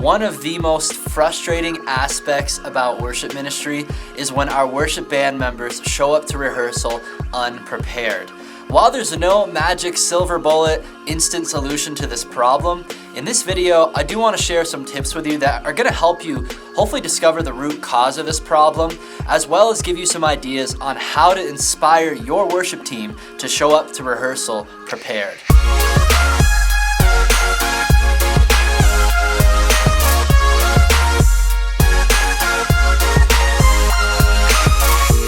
One of the most frustrating aspects about worship ministry is when our worship band members show up to rehearsal unprepared. While there's no magic silver bullet instant solution to this problem, in this video I do want to share some tips with you that are going to help you hopefully discover the root cause of this problem, as well as give you some ideas on how to inspire your worship team to show up to rehearsal prepared.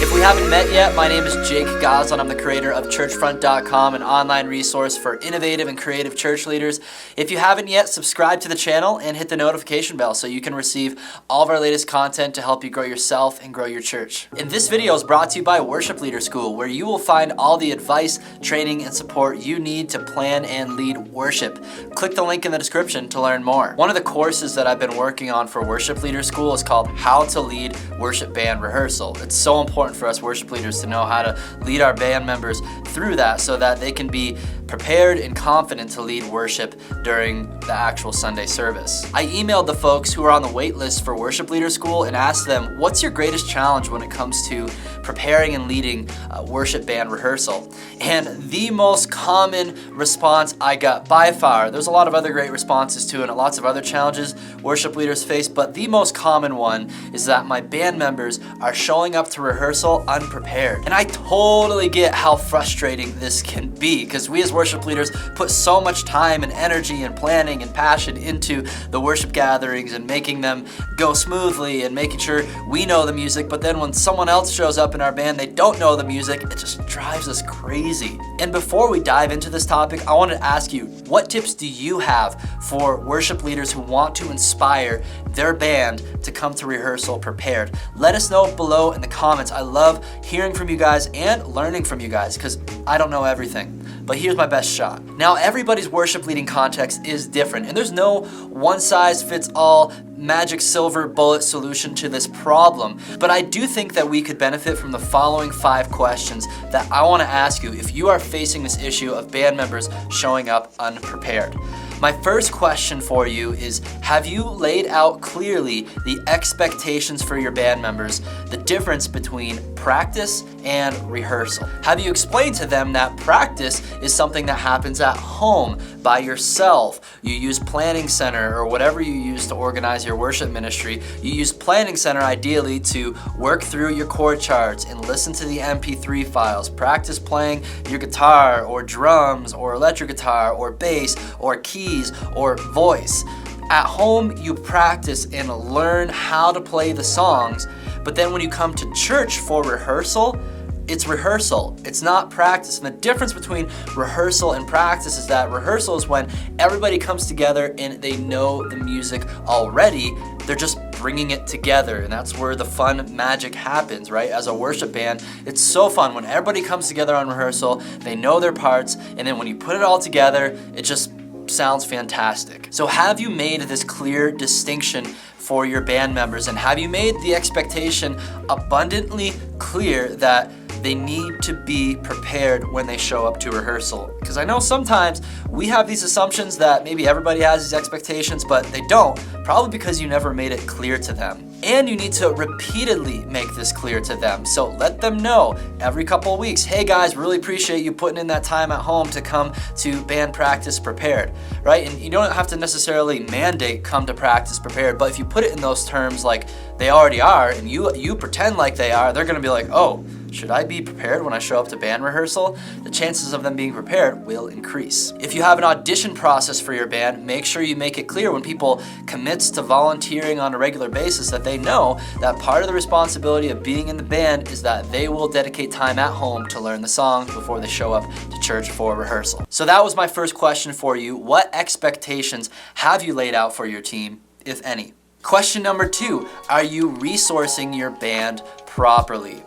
If we haven't met yet, my name is Jake Goslin. I'm the creator of churchfront.com, an online resource for innovative and creative church leaders. If you haven't yet, subscribe to the channel and hit the notification bell so you can receive all of our latest content to help you grow yourself and grow your church. And this video is brought to you by Worship Leader School, where you will find all the advice, training, and support you need to plan and lead worship. Click the link in the description to learn more. One of the courses that I've been working on for Worship Leader School is called How to Lead Worship Band Rehearsal. It's so important for us worship leaders to know how to lead our band members through that so that they can be prepared and confident to lead worship during the actual Sunday service. I emailed the folks who are on the wait list for Worship Leader School and asked them, what's your greatest challenge when it comes to preparing and leading worship band rehearsal? And the most common response I got by far, there's a lot of other great responses too and lots of other challenges worship leaders face, but the most common one is that my band members are showing up to rehearsal unprepared. And I totally get how frustrating this can be, because we as worship leaders put so much time and energy and planning and passion into the worship gatherings and making them go smoothly and making sure we know the music, but then when someone else shows up in our band, they don't know the music, it just drives us crazy. And before we dive into this topic, I want to ask you, what tips do you have for worship leaders who want to inspire their band to come to rehearsal prepared? Let us know below in the comments. I love hearing from you guys and learning from you guys, because I don't know everything. But here's my best shot. Now, everybody's worship leading context is different, and there's no one-size-fits-all magic silver bullet solution to this problem. But I do think that we could benefit from the following 5 questions that I want to ask you if you are facing this issue of band members showing up unprepared. My first question for you is, have you laid out clearly the expectations for your band members, the difference between practice and rehearsal? Have you explained to them that practice is something that happens at home by yourself? You use Planning Center or whatever you use to organize your worship ministry. You use Planning Center ideally to work through your chord charts and listen to the MP3 files. Practice playing your guitar or drums or electric guitar or bass or keys or voice. At home, you practice and learn how to play the songs, but then when you come to church for rehearsal, it's rehearsal. It's not practice. And the difference between rehearsal and practice is that rehearsal is when everybody comes together and they know the music already. They're just bringing it together, and that's where the fun magic happens, right? As a worship band, it's so fun when everybody comes together on rehearsal, they know their parts, and then when you put it all together, it just sounds fantastic. So have you made this clear distinction for your band members, and have you made the expectation abundantly clear that they need to be prepared when they show up to rehearsal? Because I know sometimes we have these assumptions that maybe everybody has these expectations, but they don't, probably because you never made it clear to them. And you need to repeatedly make this clear to them. So let them know every couple of weeks, hey guys, really appreciate you putting in that time at home to come to band practice prepared, right? And you don't have to necessarily mandate come to practice prepared, but if you put it in those terms like they already are, and you pretend like they are, they're gonna be like, oh, should I be prepared when I show up to band rehearsal? The chances of them being prepared will increase. If you have an audition process for your band, make sure you make it clear when people commits to volunteering on a regular basis that they know that part of the responsibility of being in the band is that they will dedicate time at home to learn the songs before they show up to church for rehearsal. So that was my first question for you. What expectations have you laid out for your team, if any? Question number 2, are you resourcing your band properly?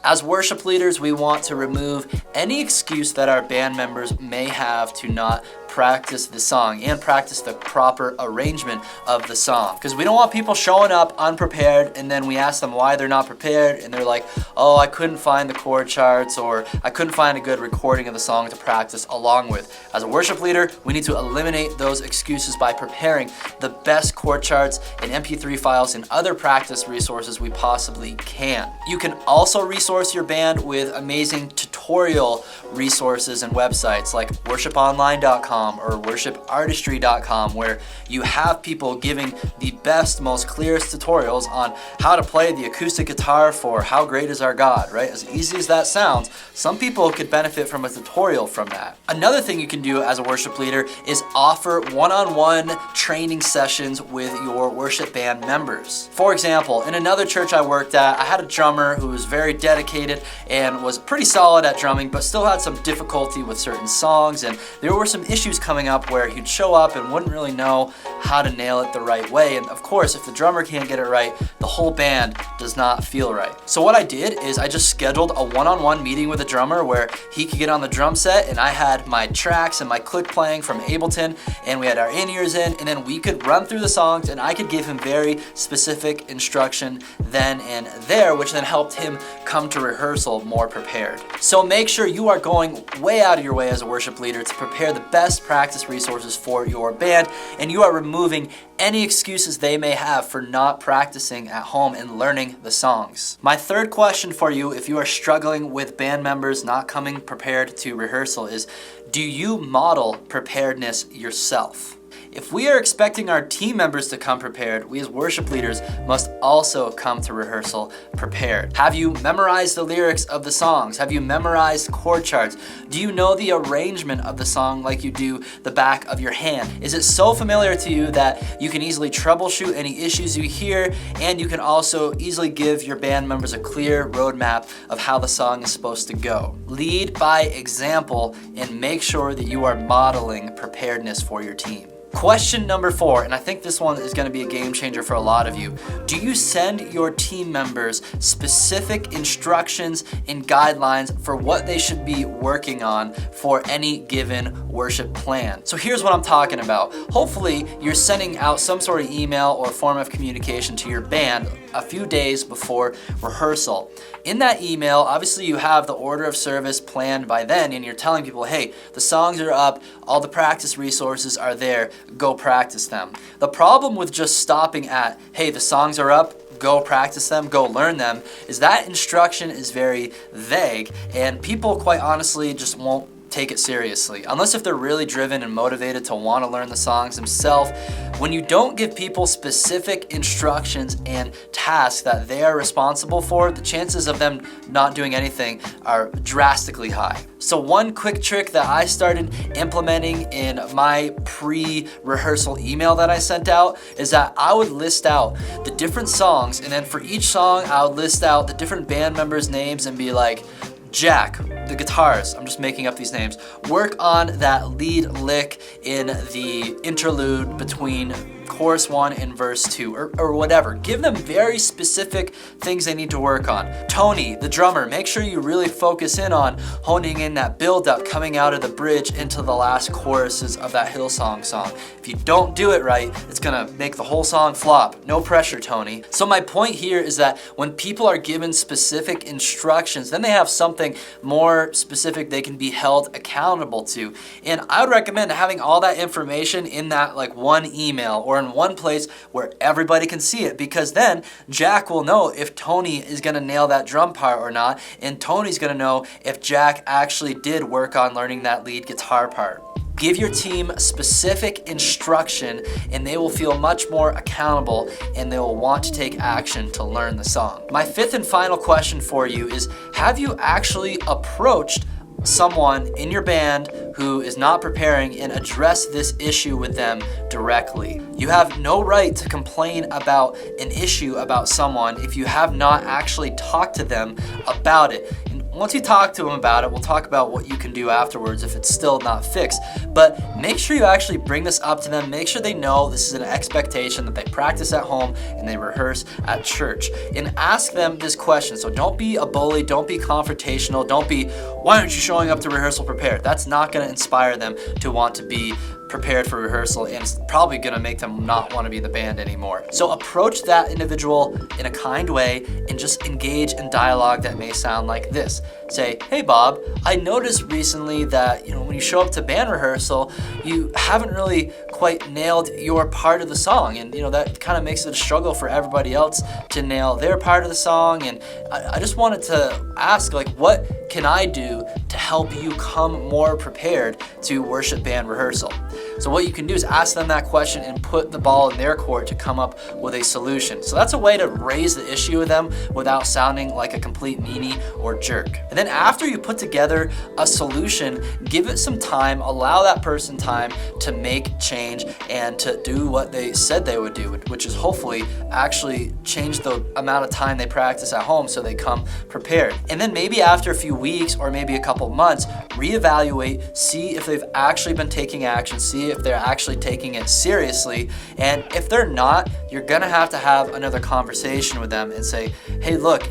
As worship leaders, we want to remove any excuse that our band members may have to not practice the song and practice the proper arrangement of the song. Because we don't want people showing up unprepared and then we ask them why they're not prepared and they're like, oh, I couldn't find the chord charts, or I couldn't find a good recording of the song to practice along with. As a worship leader, we need to eliminate those excuses by preparing the best chord charts and MP3 files and other practice resources we possibly can. You can also resource your band with amazing tutorial resources and websites like worshiponline.com or worshipartistry.com, where you have people giving the best, most clearest tutorials on how to play the acoustic guitar for How Great Is Our God, right? As easy as that sounds, some people could benefit from a tutorial from that. Another thing you can do as a worship leader is offer one-on-one training sessions with your worship band members. For example, in another church I worked at, I had a drummer who was very dedicated and was pretty solid at drumming, but still had some difficulty with certain songs, and there were some issues coming up where he'd show up and wouldn't really know how to nail it the right way. And of course, if the drummer can't get it right, the whole band does not feel right. So what I did is I just scheduled a one-on-one meeting with the drummer where he could get on the drum set and I had my tracks and my click playing from Ableton, and we had our in-ears in, and then we could run through the songs and I could give him very specific instruction then and there, which then helped him come to rehearsal more prepared. So make sure you are going way out of your way as a worship leader to prepare the best practice resources for your band, and you are removing any excuses they may have for not practicing at home and learning the songs. My third question for you, if you are struggling with band members not coming prepared to rehearsal, is do you model preparedness yourself? If we are expecting our team members to come prepared, we as worship leaders must also come to rehearsal prepared. Have you memorized the lyrics of the songs? Have you memorized chord charts? Do you know the arrangement of the song like you do the back of your hand? Is it so familiar to you that you can easily troubleshoot any issues you hear, and you can also easily give your band members a clear roadmap of how the song is supposed to go? Lead by example and make sure that you are modeling preparedness for your team. Question number 4, and I think this one is going to be a game changer for a lot of you. Do you send your team members specific instructions and guidelines for what they should be working on for any given worship plan? So here's what I'm talking about. Hopefully you're sending out some sort of email or form of communication to your band a few days before rehearsal. In that email, obviously you have the order of service planned by then, and you're telling people, hey, the songs are up, all the practice resources are there, go practice them. The problem with just stopping at, hey, the songs are up, go practice them, go learn them, is that instruction is very vague, and people quite honestly just won't take it seriously. Unless if they're really driven and motivated to want to learn the songs themselves. When you don't give people specific instructions and tasks that they are responsible for, the chances of them not doing anything are drastically high. So one quick trick that I started implementing in my pre-rehearsal email that I sent out is that I would list out the different songs, and then for each song I would list out the different band members' names and be like, Jack, the guitars, I'm just making up these names, work on that lead lick in the interlude between chorus 1 and verse 2, or whatever. Give them very specific things they need to work on. Tony, the drummer, make sure you really focus in on honing in that build up coming out of the bridge into the last choruses of that Hillsong song. If you don't do it right, it's gonna make the whole song flop. No pressure, Tony. So my point here is that when people are given specific instructions, then they have something more specific they can be held accountable to. And I would recommend having all that information in that like one email or in one place where everybody can see it, because then Jack will know if Tony is going to nail that drum part or not, and Tony's going to know if Jack actually did work on learning that lead guitar part. Give your team specific instruction and they will feel much more accountable and they will want to take action to learn the song. My fifth and final question for you is, have you actually approached someone in your band who is not preparing and address this issue with them directly? You have no right to complain about an issue about someone if you have not actually talked to them about it. And Once you talk to them about it, we'll talk about what you can do afterwards if it's still not fixed. But make sure you actually bring this up to them. Make sure they know this is an expectation that they practice at home and they rehearse at church. And ask them this question. So don't be a bully, don't be confrontational, don't be, why aren't you showing up to rehearsal prepared? That's not going to inspire them to want to be prepared for rehearsal, and it's probably going to make them not want to be in the band anymore. So approach that individual in a kind way and just engage in dialogue that may sound like this. Say, hey Bob, I noticed recently that when you show up to band rehearsal, you haven't really quite nailed your part of the song, and that kind of makes it a struggle for everybody else to nail their part of the song. And I just wanted to ask, what can I do to help you come more prepared to worship band rehearsal? So what you can do is ask them that question and put the ball in their court to come up with a solution. So that's a way to raise the issue with them without sounding like a complete meanie or jerk. And then after you put together a solution, give it some time, allow that person time to make change and to do what they said they would do, which is hopefully actually change the amount of time they practice at home so they come prepared. And then maybe after a few weeks or maybe a couple months, reevaluate, see if they've actually been taking action, see if they're actually taking it seriously. And if they're not, you're gonna have to have another conversation with them and say, hey, look,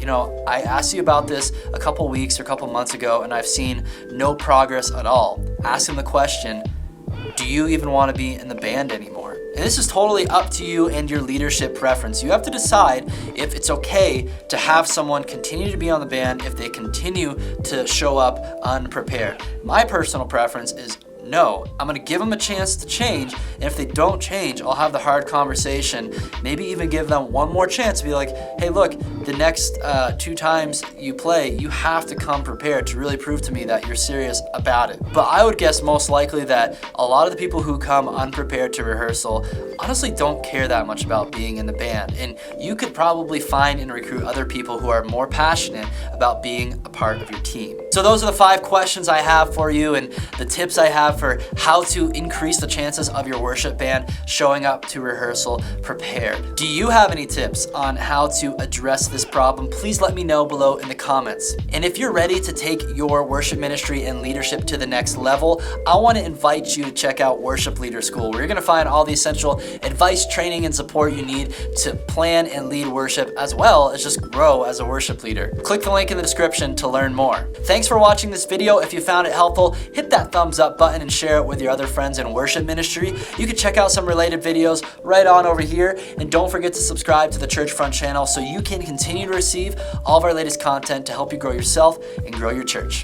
I asked you about this a couple weeks or a couple months ago and I've seen no progress at all. Ask them the question, do you even want to be in the band anymore? And this is totally up to you and your leadership preference. You have to decide if it's okay to have someone continue to be on the band if they continue to show up unprepared. My personal preference is no. I'm going to give them a chance to change, and if they don't change, I'll have the hard conversation, maybe even give them one more chance to be like, hey, look, the next 2 times you play, you have to come prepared to really prove to me that you're serious about it. But I would guess most likely that a lot of the people who come unprepared to rehearsal honestly don't care that much about being in the band, and you could probably find and recruit other people who are more passionate about being a part of your team. So those are the 5 questions I have for you and the tips I have for how to increase the chances of your worship band showing up to rehearsal prepared. Do you have any tips on how to address this problem? Please let me know below in the comments. And if you're ready to take your worship ministry and leadership to the next level, I want to invite you to check out Worship Leader School, where you're going to find all the essential advice, training, and support you need to plan and lead worship, as well as just grow as a worship leader. Click the link in the description to learn more. Thanks for watching this video. If you found it helpful, hit that thumbs up button and share it with your other friends in worship ministry. You can check out some related videos right on over here, and don't forget to subscribe to the Churchfront channel so you can continue to receive all of our latest content to help you grow yourself and grow your church.